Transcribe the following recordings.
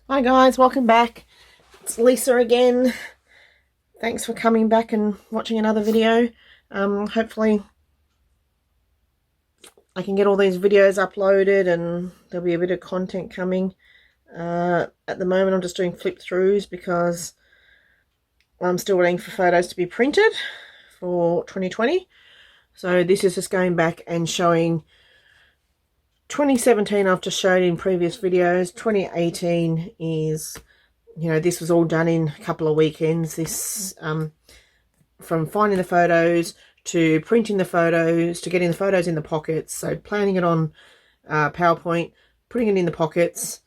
Hi guys, welcome back. It's Lisa again. Thanks for coming back and watching another video. Hopefully I can get all these videos uploaded and there'll be a bit of content coming. At the moment I'm just doing flip throughs because I'm still waiting for photos to be printed for 2020. So this is just going back and showing 2017 I've just showed in previous videos. 2018 is, this was all done in a couple of weekends. This from finding the photos to printing the photos to getting the photos in the pockets, so planning it on PowerPoint, putting it in the pockets,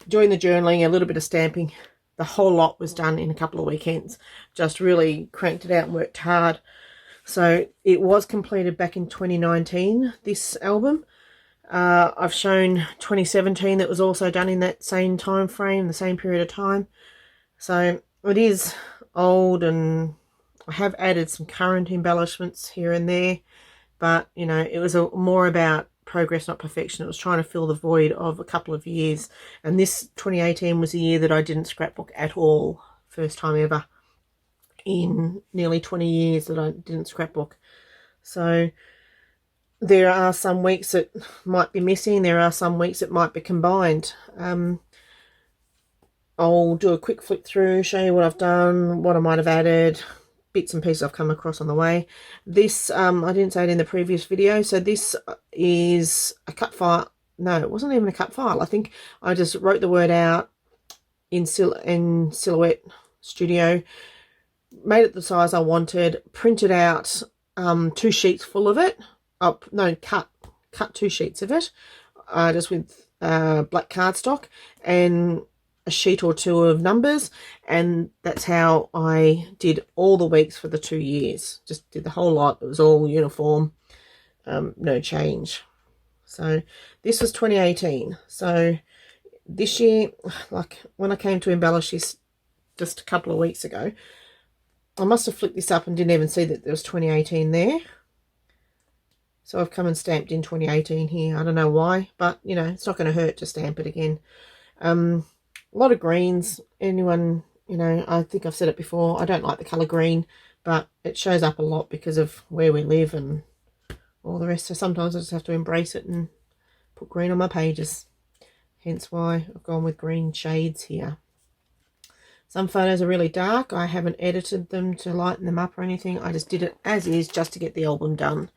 doing the journaling, a little bit of stamping. The whole lot was done in a couple of weekends. Just really cranked it out and worked hard. So it was completed back in 2019, this album. I've shown 2017 that was also done in that same time frame, the same period of time. So it is old, and I have added some current embellishments here and there, but it was more about progress, not perfection. It was trying to fill the void of a couple of years, and this 2018 was a year that I didn't scrapbook at all. First time ever in nearly 20 years that I didn't scrapbook. So there are some weeks that might be missing, there are some weeks that might be combined. I'll do a quick flip through, show you what I've done, what I might have added, bits and pieces I've come across on the way. This, I didn't say it in the previous video, so this is a cut file. No, it wasn't even a cut file. I think I just wrote the word out in Silhouette Studio, made it the size I wanted, printed out 2 sheets full of it. Cut 2 sheets of it, just with black cardstock and a sheet or 2 of numbers, and that's how I did all the weeks for the 2 years. Just did the whole lot. It was all uniform, no change. So this was 2018. So this year, like when I came to embellish this just a couple of weeks ago, I must have flipped this up and didn't even see that there was 2018 there. So I've come and stamped in 2018 here. I don't know why, but it's not going to hurt to stamp it again. A lot of greens. Anyone, I think I've said it before, I don't like the colour green, but it shows up a lot because of where we live and all the rest. So sometimes I just have to embrace it and put green on my pages. Hence why I've gone with green shades here. Some photos are really dark. I haven't edited them to lighten them up or anything. I just did it as is just to get the album done.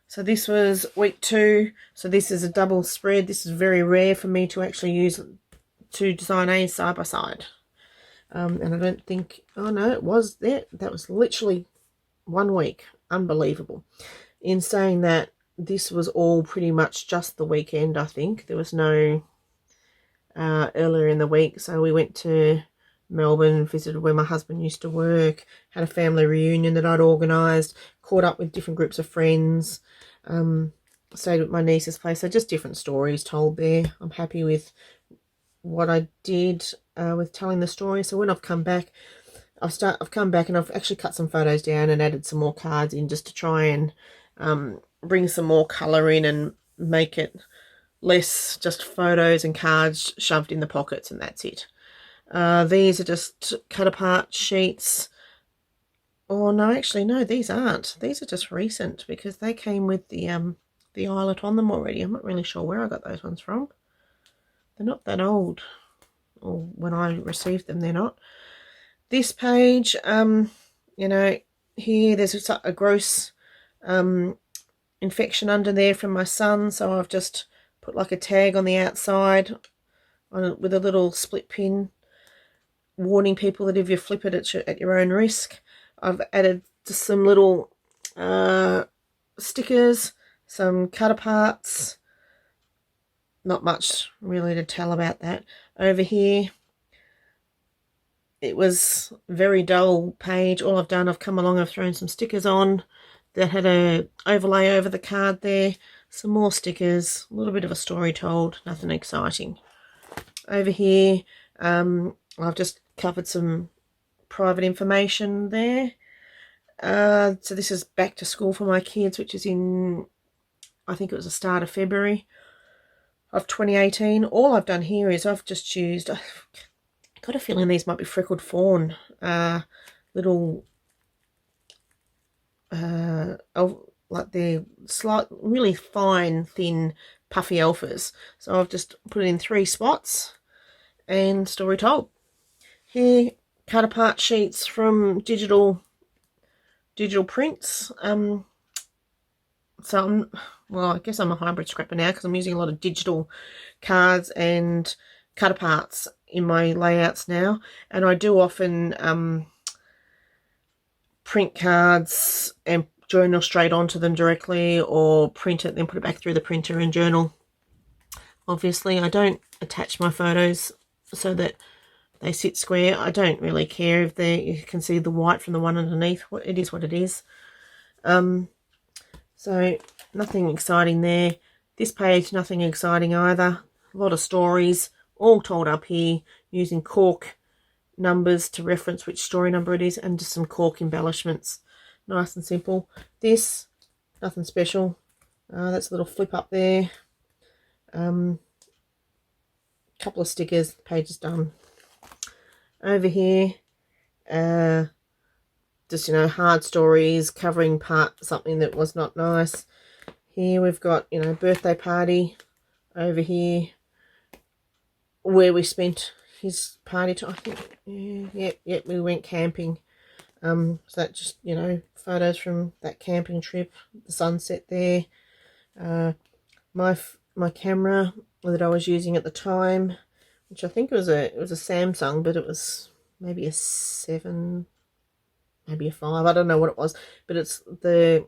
So this was week 2. So this is a double spread. This is very rare for me to actually use 2 design A's side by side. And I don't think, oh no, it was there. That was literally 1 week. Unbelievable. In saying that, this was all pretty much just the weekend, I think. There was no earlier in the week. So we went to Melbourne, visited where my husband used to work, had a family reunion that I'd organised, caught up with different groups of friends, stayed at my niece's place. So just different stories told there. I'm happy with what I did with telling the story. So when I've come back, I've come back and I've actually cut some photos down and added some more cards in just to try and bring some more colour in and make it less just photos and cards shoved in the pockets and that's it. These are just cut apart sheets. Oh no, actually no, these aren't. These are just recent because they came with the eyelet on them already. I'm not really sure where I got those ones from. They're not that old, or when I received them they're not. This page, here there's a gross infection under there from my son, so I've just put like a tag on the outside with a little split pin warning people that if you flip it at your own risk. I've added just some little stickers, some cut aparts. Not much really to tell about that. Over here, it was a very dull page. All I've done, I've come along, I've thrown some stickers on that had a overlay over the card there. Some more stickers, a little bit of a story told, nothing exciting. Over here, I've just covered some private information there. So this is back to school for my kids, which is in, I think it was the start of February. of 2018. All I've done here is I've just used, I've got a feeling these might be Freckled Fawn, little, like they're slight, really fine, thin, puffy alphas. So I've just put it in 3 spots, and story told. Here, cut apart sheets from digital prints. So I guess I'm a hybrid scrapper now because I'm using a lot of digital cards and cut aparts in my layouts now, and I do often print cards and journal straight onto them directly, or print it then put it back through the printer and journal. Obviously I don't attach my photos so that they sit square. I don't really care if you can see the white from the one underneath. It is what it is. So nothing exciting there. This page, nothing exciting either. A lot of stories, all told up here using cork numbers to reference which story number it is, and just some cork embellishments. Nice and simple. This, nothing special. That's a little flip up there. Couple of stickers, the page is done. Over here, just, you know, hard stories covering something that was not nice. Here we've got, you know, birthday party over here where we spent his party time. I think, yeah, we went camping. So that just, you know, photos from that camping trip, the sunset there. My camera that I was using at the time, which I think it was a Samsung, but it was maybe a 7, maybe a 5, I don't know what it was, but it's the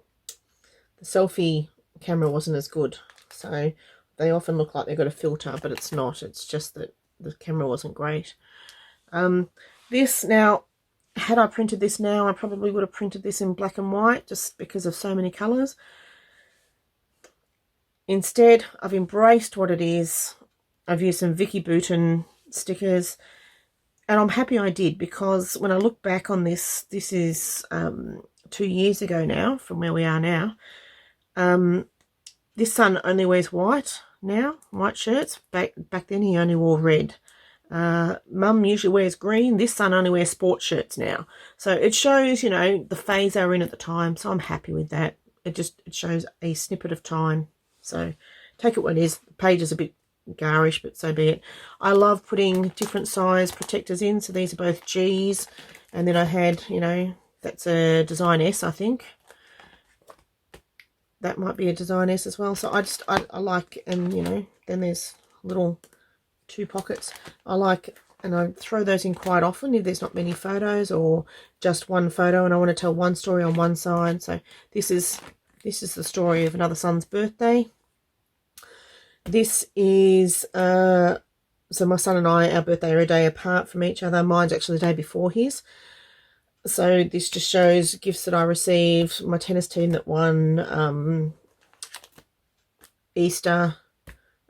selfie camera wasn't as good, so they often look like they've got a filter, but it's not. It's just that the camera wasn't great. This, now, had I printed this now, I probably would have printed this in black and white just because of so many colours. Instead, I've embraced what it is. I've used some Vicky Bouton stickers, and I'm happy I did, because when I look back on this, this is 2 years ago now from where we are now. This son only wears white now, white shirts. Back then he only wore red. Mum usually wears green. This son only wears sports shirts now. So it shows, you know, the phase they were in at the time. So I'm happy with that. It shows a snippet of time. So take it what it is. The page is a bit garish, but so be it. I love putting different size protectors in. So these are both G's. And then I had, you know, that's a Design S, I think. That might be a Design S as well. So I like, and you know, then there's little 2 pockets. I like, and I throw those in quite often if there's not many photos or just one photo and I want to tell one story on one side. So this is the story of another son's birthday. This is so my son and I, our birthday are a day apart from each other. Mine's actually the day before his. So this just shows gifts that I received. My tennis team that won Easter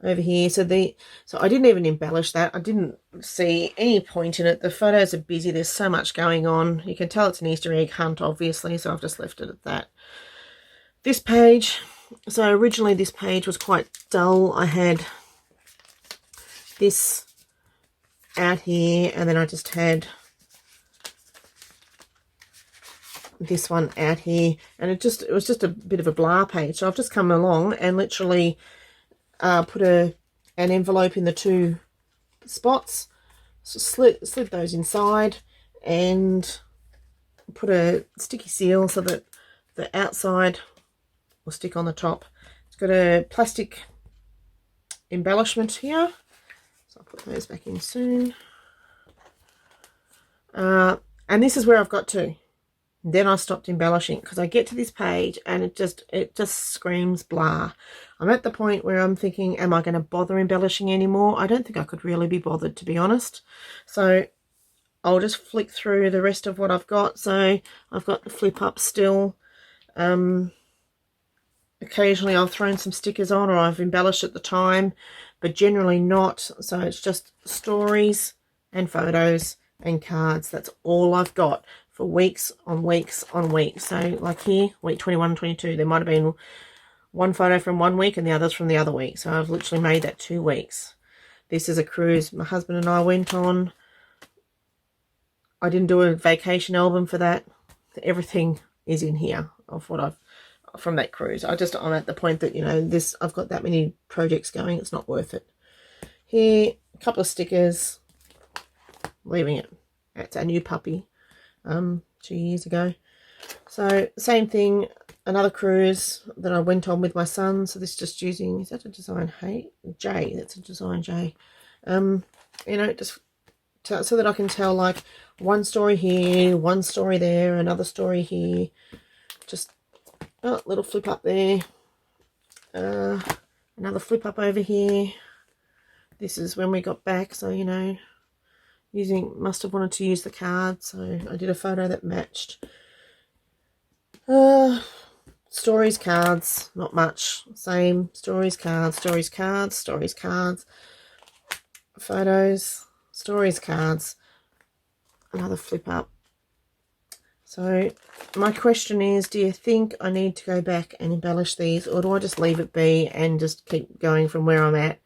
over here. So I didn't even embellish that. I didn't see any point in it. The photos are busy. There's so much going on. You can tell it's an Easter egg hunt, obviously. So I've just left it at that. This page. So originally this page was quite dull. I had this out here, and then I just had this one out here, and it was just a bit of a blah page. So I've just come along and literally put an envelope in the 2 spots, so slid those inside, and put a sticky seal so that the outside will stick on the top. It's got a plastic embellishment here, so I'll put those back in soon. And this is where I've got to. Then I stopped embellishing because I get to this page and it just screams blah. I'm at the point where I'm thinking, am I going to bother embellishing anymore? I don't think I could really be bothered, to be honest. So I'll just flick through the rest of what I've got. So I've got the flip up still. Occasionally I've thrown some stickers on, or I've embellished at the time, but generally not. So it's just stories and photos and cards. That's all I've got for weeks on weeks on weeks. So like here, week 21 and 22, there might have been one photo from 1 week and the others from the other week. So I've literally made that 2 weeks. This is a cruise my husband and I went on. I didn't do a vacation album for that. Everything is in here of what I've from that cruise. I'm at the point that, you know, I've got that many projects going, it's not worth it. Here, a couple of stickers, leaving it. That's our new puppy, 2 years ago. So same thing, another cruise that I went on with my son. So this is just using, is that a design J? That's a design J. You know, just so that I can tell like one story here, one story there, another story here. Just little flip up there, another flip up over here. This is when we got back, so you know, must have wanted to use the card, so I did a photo that matched. Stories, cards, not much, same. Stories, cards, stories, cards, stories, cards, photos, stories, cards, another flip up. So my question is, do you think I need to go back and embellish these, or do I just leave it be and just keep going from where I'm at?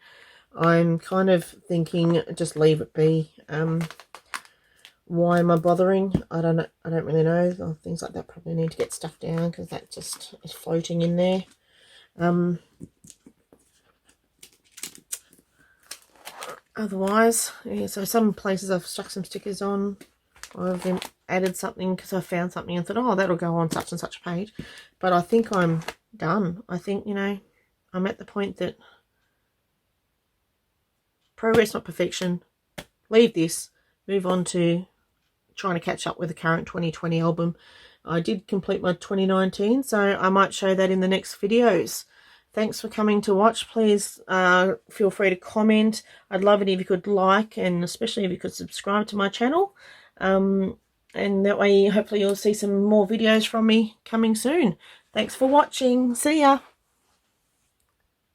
I'm kind of thinking just leave it be. Why am I bothering? I don't really know. Things like that probably need to get stuffed down because that just is floating in there. Otherwise, yeah, so some places I've stuck some stickers on. I've added something because I found something and thought, oh, that'll go on such and such a page. But I think I'm done. I think, you know, I'm at the point that progress, not perfection. Leave this. Move on to trying to catch up with the current 2020 album. I did complete my 2019, so I might show that in the next videos. Thanks for coming to watch. Please feel free to comment. I'd love it if you could like, and especially if you could subscribe to my channel. And that way, hopefully you'll see some more videos from me coming soon. Thanks for watching. See ya.